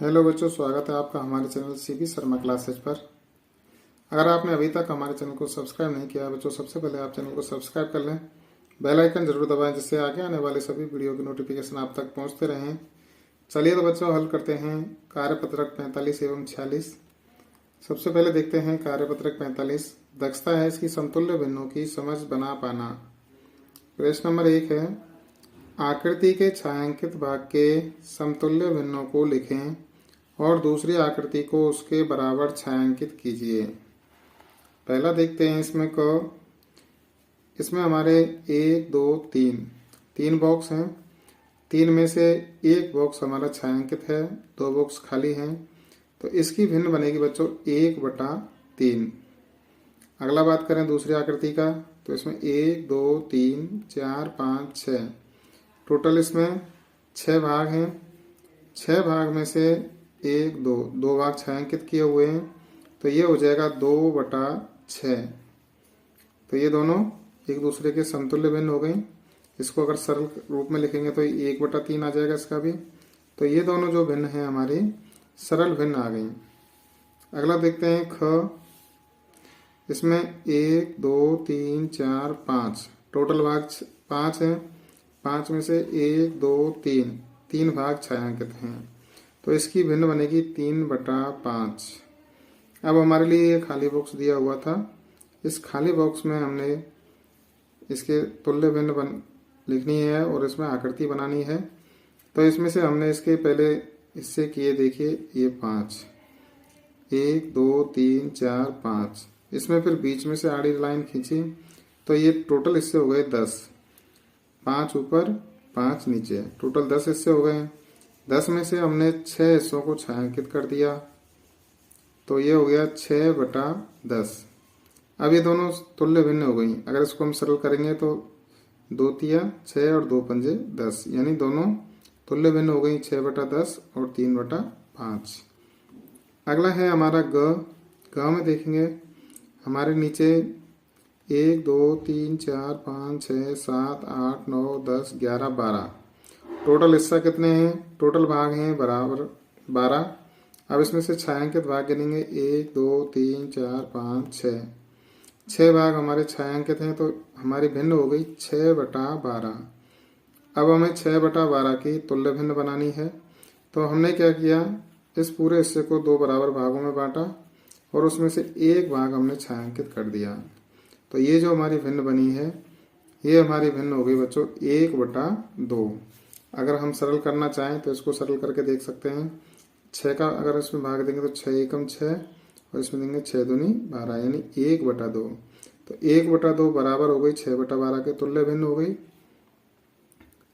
Hello बच्चों, स्वागत है आपका हमारे चैनल सीबी शर्मा क्लासेज पर। अगर आपने अभी तक हमारे चैनल को सब्सक्राइब नहीं किया बच्चों, सबसे पहले आप चैनल को सब्सक्राइब कर लें, बेल आइकन जरूर दबाएं जिससे आगे आने वाले सभी वीडियो की नोटिफिकेशन आप तक पहुंचते रहें। चलिए तो बच्चों हल करते हैं कार्यपत्रक 45 एवं 46। सबसे पहले देखते हैं कार्यपत्रक 45। दक्षता है इसकी समतुल्य भिन्नों की समझ बना पाना। प्रश्न नंबर 1 है, आकृति के छायांकित भाग के समतुल्य भिन्नों को लिखें और दूसरी आकृति को उसके बराबर छायांकित कीजिए। पहला देखते हैं इसमें हमारे 1 2 3 बॉक्स हैं। 3 में से एक बॉक्स हमारा छायांकित है, 2 बॉक्स खाली हैं, तो इसकी भिन्न बनेगी बच्चों 1/3। अगला बात करें दूसरी आकृति का, तो इसमें 1 2 3 4 5 6 टोटल इसमें 6 भाग हैं। 6 भाग में से 1 2 भाग छायांकित किए हुए हैं, तो ये हो जाएगा 2/6। तो ये दोनों एक दूसरे के समतुल्य भिन्न हो गए। इसको अगर सरल रूप में लिखेंगे तो 1/3 आ जाएगा इसका भी। तो ये दोनों जो भिन्न हैं हमारी सरल भिन्न आ गई। अगला देखते हैं ख। इसमें 1 2 3 4 5 टोटल भाग 5 हैं। 5 में से 1 2 3 भाग छायांकित हैं, तो इसकी भिन्न बनेगी 3/5। अब हमारे लिए ये खाली बॉक्स दिया हुआ था, इस खाली बॉक्स में हमने इसके तुल्य भिन्न लिखनी है और इसमें आकृति बनानी है। तो इसमें से हमने इसके पहले इससे किए, देखिए ये 5 1 2 3 4 5, इसमें फिर बीच में से आड़ी लाइन खींची, तो ये टोटल इससे हो गए 10। 5 ऊपर 5 नीचे, टोटल 10 हिस्से हो गए। 10 में से हमने 6 हिस्सों को छायांकित कर दिया, तो ये हो गया 6/10। अब ये दोनों तुल्य भिन्न हो गई। अगर इसको हम सरल करेंगे तो 2 तिया 6 और 2 पंजे 10, यानी दोनों तुल्य भिन्न हो गई 6/10 और 3/5। अगला है हमारा ग। ग में देखेंगे हमारे नीचे 1 2 3 4 5 6 7 8 9 10 11 12 टोटल हिस्सा कितने हैं, टोटल भाग हैं बराबर 12। अब इसमें से छायांकित भाग गिनेंगे 1 2 3 4 5 6 भाग हमारे छायांकित हैं, तो हमारी भिन्न हो गई 6/12। अब हमें 6/12 की तुल्य भिन्न बनानी है। तो हमने क्या किया, इस पूरे हिस्से को 2 बराबर भागों में बांटा और उसमें से एक भाग हमने छायांकित कर दिया। तो ये जो हमारी भिन्न बनी है, ये हमारी भिन्न हो गई बच्चों 1/2। अगर हम सरल करना चाहें तो इसको सरल करके देख सकते हैं। 6 का अगर इसमें भाग देंगे तो 6 एकम 6 और इसमें देंगे 6 दूनी 12, यानी 1/2। तो 1/2 बराबर हो गई 6/12 के, तुल्य भिन्न हो गई।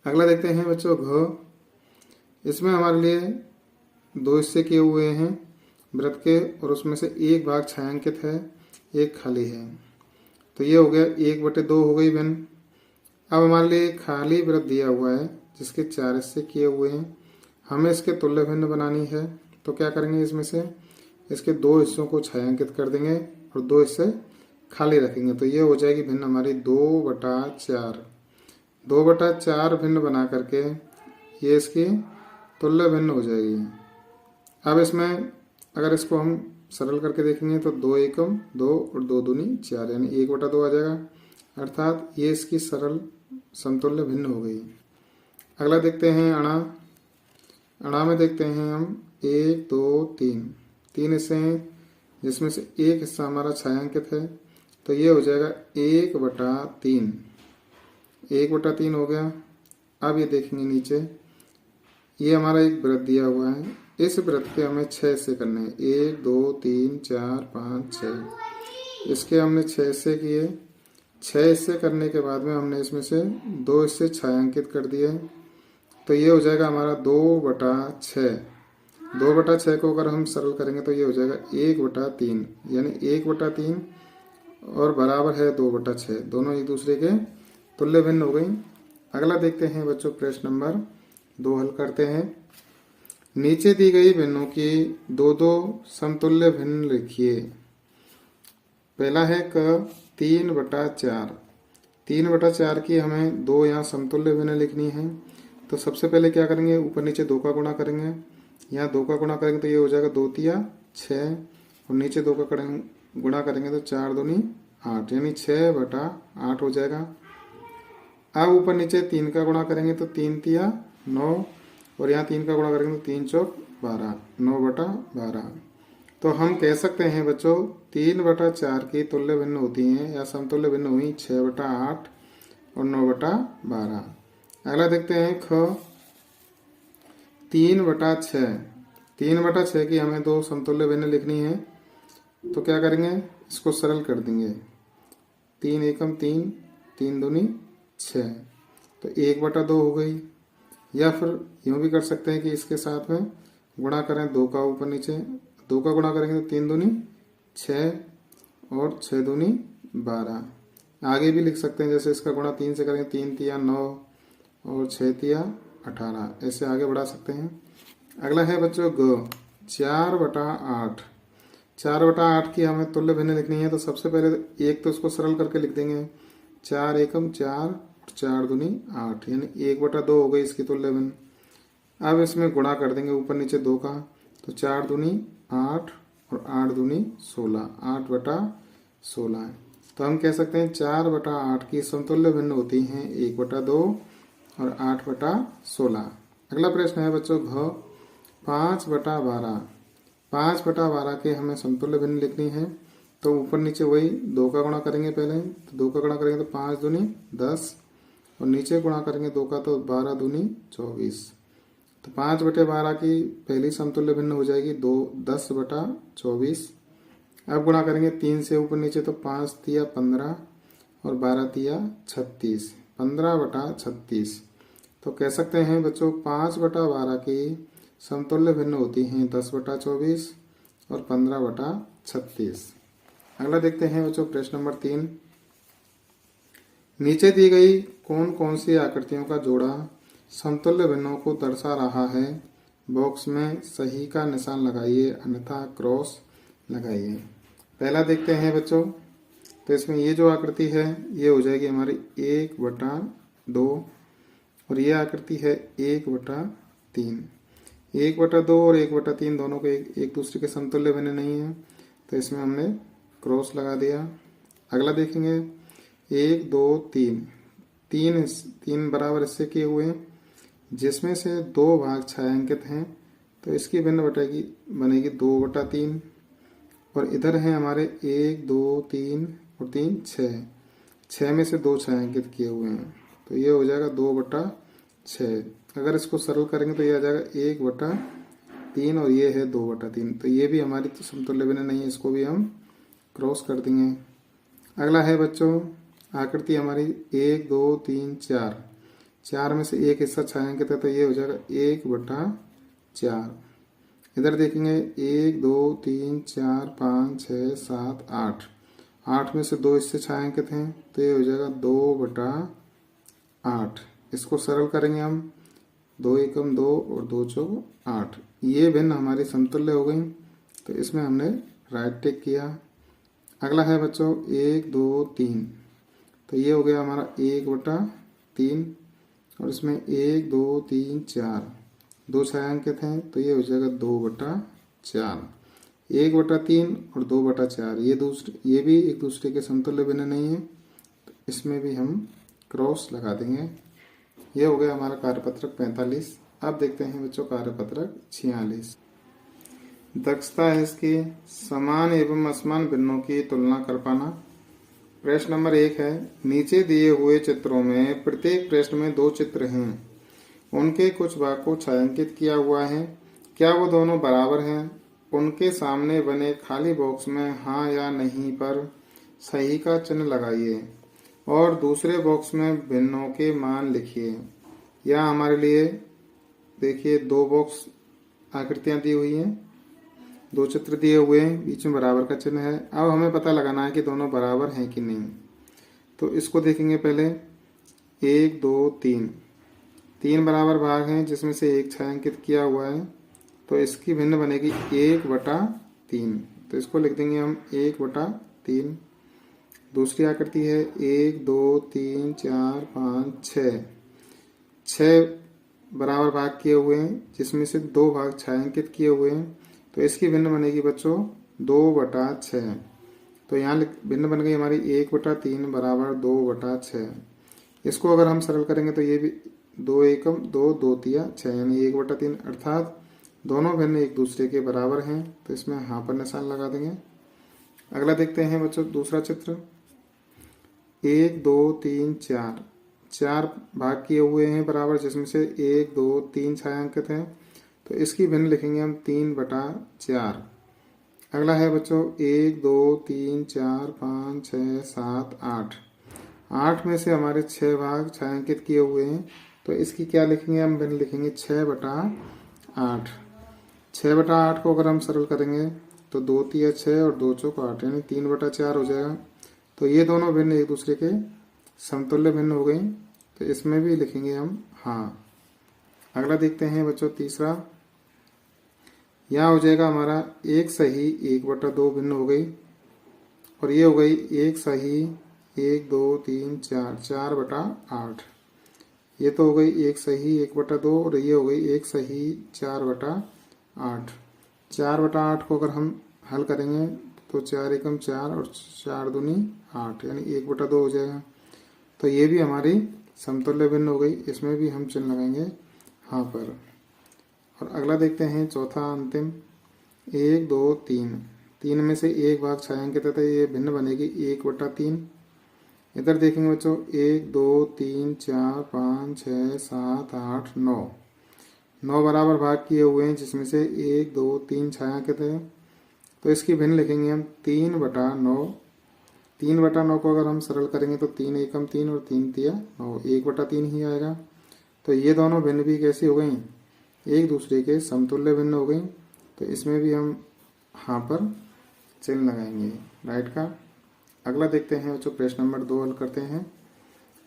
अगला देखते हैं बच्चों घ। इसमें हमारे लिए 2 हिस्से किए हुए हैं वृत्त के, और उसमें से एक भाग छायांकित है, एक खाली है, तो ये हो गया 1/2 हो गई भिन्न। अब हमारे लिए खाली वृत्त दिया हुआ है जिसके 4 हिस्से किए हुए हैं, हमें इसके तुल्य भिन्न बनानी है। तो क्या करेंगे, इसमें से इसके 2 हिस्सों को छायांकित कर देंगे और 2 हिस्से खाली रखेंगे, तो ये हो जाएगी भिन्न हमारी 2/4। 2/4 भिन्न बना करके ये इसकी तुल्य भिन्न हो जाएगी। अब इसमें अगर इसको हम सरल करके देखेंगे तो 2 एकम 2 और 2 दूनी 4, यानी 1/2 आ जाएगा, अर्थात ये इसकी सरल समतुल्य भिन्न हो गई। अगला देखते हैं अणा। अणा में देखते हैं हम 1 2 3 हिस्से हैं जिसमें से एक हिस्सा हमारा छायांकित है, तो ये हो जाएगा 1/3। 1/3 हो गया। अब ये देखेंगे नीचे, ये हमारा एक वृत्त दिया हुआ है, इस वृत्त के हमें 6 हिस्से करने हैं। 1 2 3 4 5 6, इसके हमने 6 हिस्से किए। 6 हिस्से करने के बाद में हमने इसमें से 2 हिस्से छायांकित कर दिए, तो ये हो जाएगा हमारा 2/6। 2/6 को अगर हम सरल करेंगे तो ये हो जाएगा 1/3, यानी 1/3 और बराबर है 2/6, दोनों एक दूसरे के तुल्य भिन्न हो गई। अगला देखते हैं बच्चों प्रश्न नंबर 2 हल करते हैं। नीचे दी गई भिन्नों की 2 समतुल्य भिन्न लिखिए। पहला है क 3/4। 3/4 की हमें 2 यहाँ समतुल्य भिन्न लिखनी है। तो सबसे पहले क्या करेंगे, ऊपर नीचे 2 का गुणा करेंगे, यहाँ 2 का गुणा करेंगे तो ये हो जाएगा 2 तिया 6 और नीचे 2 का गुणा करेंगे तो 4 दूनी 8 यानी 6/8 हो जाएगा। अब ऊपर नीचे 3 का गुणा करेंगे तो 3 तिया 9 और यहाँ 3 का गुणा करेंगे तो 3 चौक 12 9/12। तो हम कह सकते हैं बच्चों 3/4 की तुल्य भिन्न होती हैं या समतुल्य भिन्न हुई 6/8 और 9/12। अगला देखते हैं ख 3/6। 3/6 की हमें दो समतुल्य भिन्न लिखनी है तो क्या करेंगे, इसको सरल कर देंगे। 3 एकम 3 3 दूनी 6 तो 1/2 हो गई। या फिर यूँ भी कर सकते हैं कि इसके साथ में गुणा करें 2 का ऊपर नीचे 2 का गुणा करेंगे तो 3 दूनी 6 और 6 दूनी 12। आगे भी लिख सकते हैं जैसे इसका गुणा 3 से करेंगे 3 तिया 9 और 6 तिया 18, ऐसे आगे बढ़ा सकते हैं। अगला है बच्चों ग 4/8। 4/8 की हमें तुल्य भिन्न लिखनी है तो सबसे पहले एक तो उसको सरल करके लिख देंगे 4 एकम 4 और 4 दूनी 8 यानी 1/2 हो गई इसकी तुल्य भिन्न। अब इसमें गुणा कर देंगे ऊपर नीचे 2 का तो 4 दूनी 8 और 8 दूनी 16 8/16। तो हम कह सकते हैं 4/8 की समतुल्य भिन्न होती हैं 1/2 और 8/16। अगला प्रश्न है बच्चों घ 5/12। 5/12 के हमें समतुल्य भिन्न लिखनी है तो ऊपर नीचे वही 2 का गुणा करेंगे पहले तो 2 का गुणा करेंगे तो 5 दूनी 10 और नीचे गुणा करेंगे 2 का तो 12 दूनी 24। तो 5/12 की पहली समतुल्य भिन्न हो जाएगी 10/24। अब गुणा करेंगे 3 से ऊपर नीचे तो 5 तिया 15 और 12 तिया 36 15/36। तो कह सकते हैं बच्चों 5/12 की समतुल्य भिन्न होती हैं 10/24 और 15/36। अगला देखते हैं बच्चों प्रश्न नंबर 3। नीचे दी गई कौन कौन सी आकृतियों का जोड़ा समतुल्य भिन्नों को दर्शा रहा है। बॉक्स में सही का निशान लगाइए अन्यथा क्रॉस लगाइए। पहला देखते हैं बच्चों, तो इसमें ये जो आकृति है ये हो जाएगी हमारी 1/2 और ये आकृति है 1/3। 1/2 और 1/3 दोनों के एक दूसरे के समतुल्य भिन्न नहीं है तो इसमें हमने क्रॉस लगा दिया। अगला देखेंगे 1 2 3 तीन बराबर हिस्से किए हुए हैं जिसमें से 2 भाग छायांकित हैं तो इसकी भिन्न बनेगी 2/3 और इधर है हमारे 1 2 3 और 3 6 में से 2 छायांकित किए हुए हैं तो ये हो जाएगा 2/6। अगर इसको सरल करेंगे तो ये आ जाएगा 1/3 और ये है 2/3 तो ये भी हमारी तो समतुल्य भिन्न नहीं है, इसको भी हम क्रॉस कर देंगे। अगला है बच्चों आकृति हमारी 1 2 3 4 4 में से एक हिस्सा छायांकित है तो ये हो जाएगा 1/4। इधर देखेंगे 1 2 3 4 5 6 7 8 8 में से 2 हिस्से छायांकित हैं तो ये हो जाएगा 2/8। इसको सरल करेंगे हम 2 एकम 2 और 2 चौक 8। ये भिन्न हमारी समतुल्य हो गई तो इसमें हमने राइट टिक किया। अगला है बच्चों 1 2 3 तो ये हो गया हमारा 1/3 और इसमें 1 2 3 4 2 छायांकित हैं तो ये हो जाएगा 2/4। 1/3 और 2/4 ये भी एक दूसरे के समतुल्य भिन्न नहीं है तो इसमें भी हम क्रॉस लगा देंगे। ये हो गया हमारा कार्यपत्रक 45। अब देखते हैं बच्चों कार्यपत्रक 46। दक्षता है इसकी समान एवं असमान भिन्नों की तुलना कर पाना। प्रश्न नंबर 1 है नीचे दिए हुए चित्रों में प्रत्येक प्रश्न में 2 चित्र हैं, उनके कुछ भाग को छायांकित किया हुआ है, क्या वो दोनों बराबर हैं? उनके सामने बने खाली बॉक्स में हाँ या नहीं पर सही का चिन्ह लगाइए और दूसरे बॉक्स में भिन्नों के मान लिखिए। यहाँ हमारे लिए देखिए 2 बॉक्स आकृतियाँ दी हुई हैं, 2 चित्र दिए हुए हैं, बीच में बराबर का चिन्ह है। अब हमें पता लगाना है कि दोनों बराबर हैं कि नहीं। तो इसको देखेंगे पहले 1 2 3 3 बराबर भाग हैं जिसमें से एक छायांकित किया हुआ है तो इसकी भिन्न बनेगी 1/3 तो इसको लिख देंगे हम 1/3। दूसरी आकृति है 1 2 3 4 5 6 6 बराबर भाग किए हुए हैं जिसमें से 2 भाग छायांकित किए हुए हैं, तो इसकी भिन्न बनेगी बच्चों 2/6। तो यहाँ भिन्न बन गई हमारी 1/3 बराबर 2/6। इसको अगर हम सरल करेंगे तो ये भी 2 एकम 2 2 तिया 6 यानी 1/3, अर्थात दोनों भिन्न एक दूसरे के बराबर हैं। तो इसमें हाँ पर निशान लगा देंगे। अगला देखते हैं बच्चों दूसरा चित्र। 1 2 3 4 4 भाग किए हुए हैं बराबर, जिसमें से 1 2 3 छायांकित हैं, तो इसकी भिन्न लिखेंगे हम 3/4। अगला है बच्चों 1 2 3 4 5 6 7 8 8 में से हमारे 6 भाग छायांकित किए हुए हैं, तो इसकी क्या लिखेंगे हम भिन्न लिखेंगे 6/8। 6/8 को अगर हम सरल करेंगे तो 2 तिया 6 और 2 चौक 8 यानी 3/4 हो जाएगा। तो ये दोनों भिन्न एक दूसरे के समतुल्य भिन्न हो गई, तो इसमें भी लिखेंगे हम हाँ। अगला देखते हैं बच्चों तीसरा। यहाँ हो जाएगा हमारा 1 सही 1/2 भिन्न हो गई, और ये हो गई 1 सही 1 2 3 4 4/8। ये तो हो गई 1 सही 1/2 और ये हो गई 1 सही 4/8। 4/8 को अगर हम हल करेंगे तो 4 एकम 4 और 4 दूनी 8 यानी 1/2 हो जाएगा। तो ये भी हमारी समतुल्य भिन्न हो गई, इसमें भी हम चिन्ह लगाएंगे हाँ पर। और अगला देखते हैं चौथा अंतिम। 1 2 3 3 में से 1 भाग छायांकित है, ये भिन्न बनेगी 1/3। इधर देखेंगे बच्चों 1 2 3 4 5 6 7 8 9 9 बराबर भाग किए हुए हैं, जिसमें से 1 2 3 छायांकित है, तो इसकी भिन्न लिखेंगे हम 3/9। 3/9 को अगर हम सरल करेंगे तो 3 एकम 3 और 3 तिया 9 1/3 ही आएगा। तो ये दोनों भिन्न भी कैसी हो गई एक दूसरे के समतुल्य भिन्न हो गई, तो इसमें भी हम हाँ पर चिन्ह लगाएंगे राइट का। अगला देखते हैं बच्चों प्रश्न नंबर 2 हल करते हैं।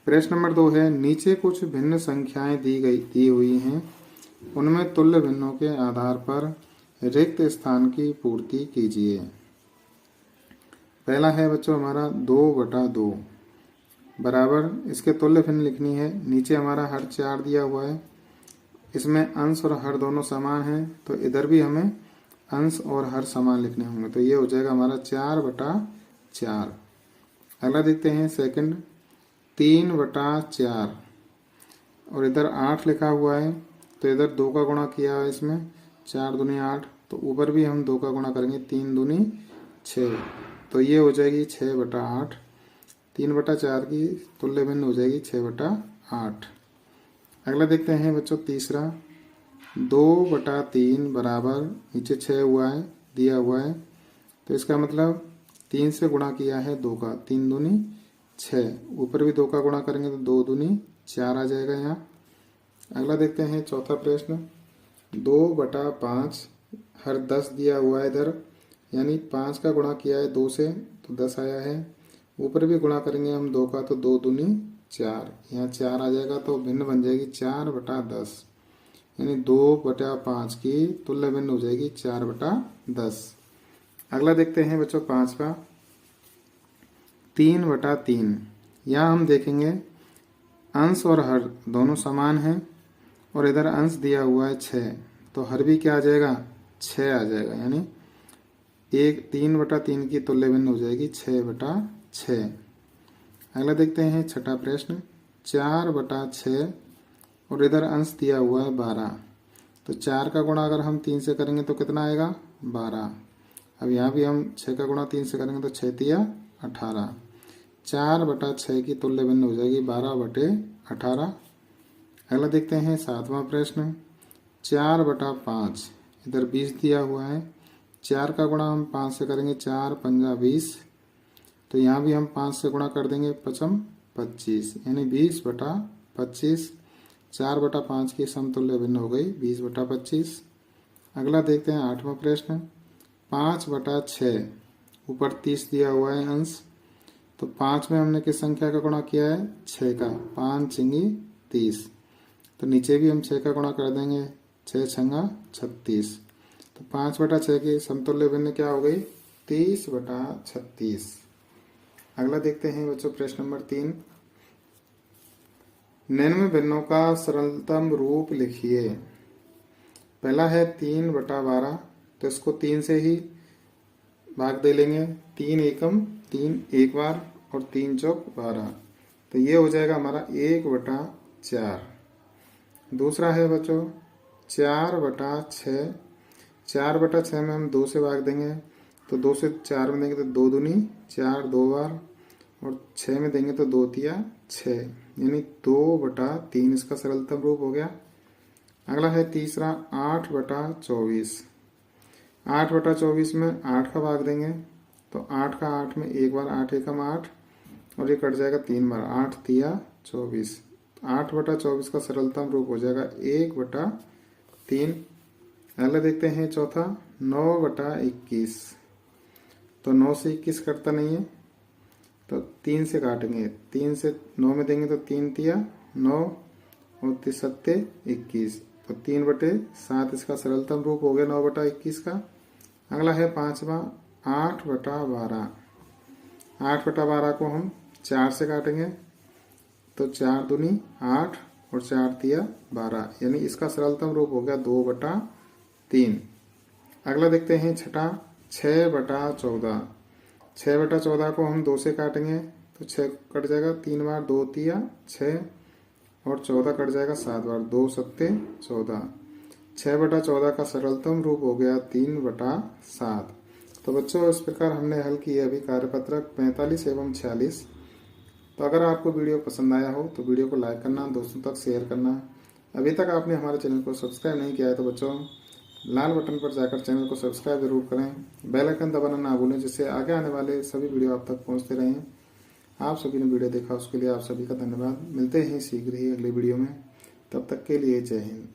प्रश्न नंबर 2 है नीचे कुछ भिन्न संख्याएं दी हुई हैं, उनमें तुल्य भिन्नों के आधार पर रिक्त स्थान की पूर्ति कीजिए। पहला है बच्चों हमारा 2/2 बराबर, इसके तुल्य भिन्न लिखनी है। नीचे हमारा हर 4 दिया हुआ है, इसमें अंश और हर दोनों समान हैं, तो इधर भी हमें अंश और हर समान लिखने होंगे, तो ये हो जाएगा हमारा 4/4। अगला देखते हैं सेकंड 3/4 और इधर 8 लिखा हुआ है, तो इधर 2 का गुणा किया है इसमें 4 दूनी 8, तो ऊपर भी हम 2 का गुणा करेंगे 3 दूनी 6, तो ये हो जाएगी 6/8। 3/4 की तुल्य भिन्न हो जाएगी 6/8। अगला देखते हैं बच्चों तीसरा 2/3 बराबर, नीचे 6 हुआ है दिया हुआ है, तो इसका मतलब 3 से गुणा किया है 2 का, 3 दूनी 6, ऊपर भी 2 का गुणा करेंगे तो 2 दूनी 4 आ जाएगा यहाँ। अगला देखते हैं चौथा प्रश्न 2/5 हर 10 दिया हुआ है इधर, यानी 5 का गुणा किया है 2 से तो 10 आया है, ऊपर भी गुणा करेंगे हम 2 का तो 2 दूनी 4, यहाँ 4 आ जाएगा, तो भिन्न बन जाएगी 4/10 यानी 2/5 की तुल्य भिन्न हो जाएगी 4/10। अगला देखते हैं बच्चों पांचवा 3/3। यहाँ हम देखेंगे अंश और हर दोनों समान हैं, और इधर अंश दिया हुआ है 6, तो हर भी क्या आ जाएगा 6 आ जाएगा, यानी 3/3 की तुल्य भिन्न हो जाएगी 6/6। अगला देखते हैं छठा प्रश्न 4/6 और इधर अंश दिया हुआ है 12, तो 4 का गुणा अगर हम 3 से करेंगे तो कितना आएगा 12। अब यहाँ भी हम 6 का गुणा 3 से करेंगे तो 6 तिया 18। 4/6 की तुल्य भिन्न हो जाएगी 12/18। अगला देखते हैं सातवां प्रश्न 4/5, इधर 20 दिया हुआ है, 4 का गुणा हम 5 से करेंगे 4 पंजा 20, तो यहाँ भी हम 5 से गुणा कर देंगे 5 25 यानी 20/25। 4/5 की समतुल्य भिन्न हो गई 20/25। अगला देखते हैं आठवां प्रश्न 5/6, ऊपर 30 दिया हुआ है अंश, तो 5 में हमने किस संख्या का गुणा किया है 6 का, 5 छिंगी 30, तो नीचे भी हम 6 का गुणा कर देंगे 6 छंगा 36, तो 5/6 की समतुल्य भिन्न क्या हो गई 30/36। अगला देखते हैं बच्चों प्रश्न नंबर 3 निन्यानवे भिन्नों का सरलतम रूप लिखिए। पहला है 3/12, तो इसको 3 से ही भाग दे लेंगे। 3 एकम 3 एक बार और 3 चौक 12, तो ये हो जाएगा हमारा 1/4। दूसरा है बच्चों 4/6। 4/6 में हम 2 से भाग देंगे, तो 2 से 4 में देंगे तो 2 दूनी 4 दो बार, और 6 में देंगे तो 2 तिया 6, यानी 2/3 इसका सरलतम रूप हो गया। अगला है तीसरा 8/24। 8/24 में 8 का भाग देंगे, तो 8 का 8 में एक बार 8 एकम 8, और ये कट जाएगा 3 बार, 8 तिया 24। 8/24 का सरलतम रूप हो जाएगा 1/3। अगला देखते हैं चौथा 9/21। तो 9 से 21 कटता नहीं है, तो 3 से काटेंगे। 3 से 9 में देंगे तो 3 तिया 9 और 3 सत्ते 21, तो 3/7 इसका सरलतम रूप हो गया 9/21 का। अगला है पांचवा 8/12। 8/12 को हम 4 से काटेंगे, तो 4 दूनी 8 और 4 तिया 12, यानी इसका सरलतम रूप हो गया 2/3। अगला देखते हैं छठा 6/14। 6/14 को हम 2 से काटेंगे, तो 6 कट जाएगा 3 बार, 2 तिया 6 और 14 कट जाएगा 7 बार, 2 सत्ते 14। 6/14 का सरलतम रूप हो गया 3/7। तो बच्चों इस प्रकार हमने हल किया अभी कार्यपत्रक 45 एवं 46। तो अगर आपको वीडियो पसंद आया हो तो वीडियो को लाइक करना, दोस्तों तक शेयर करना। अभी तक आपने हमारे चैनल को सब्सक्राइब नहीं किया है तो बच्चों लाल बटन पर जाकर चैनल को सब्सक्राइब जरूर करें, बेल आइकन दबाना ना भूलें, जिससे आगे आने वाले सभी वीडियो आप तक पहुंचते रहें। आप सभी ने वीडियो देखा उसके लिए आप सभी का धन्यवाद। मिलते हैं शीघ्र ही अगले वीडियो में, तब तक के लिए जय हिंद।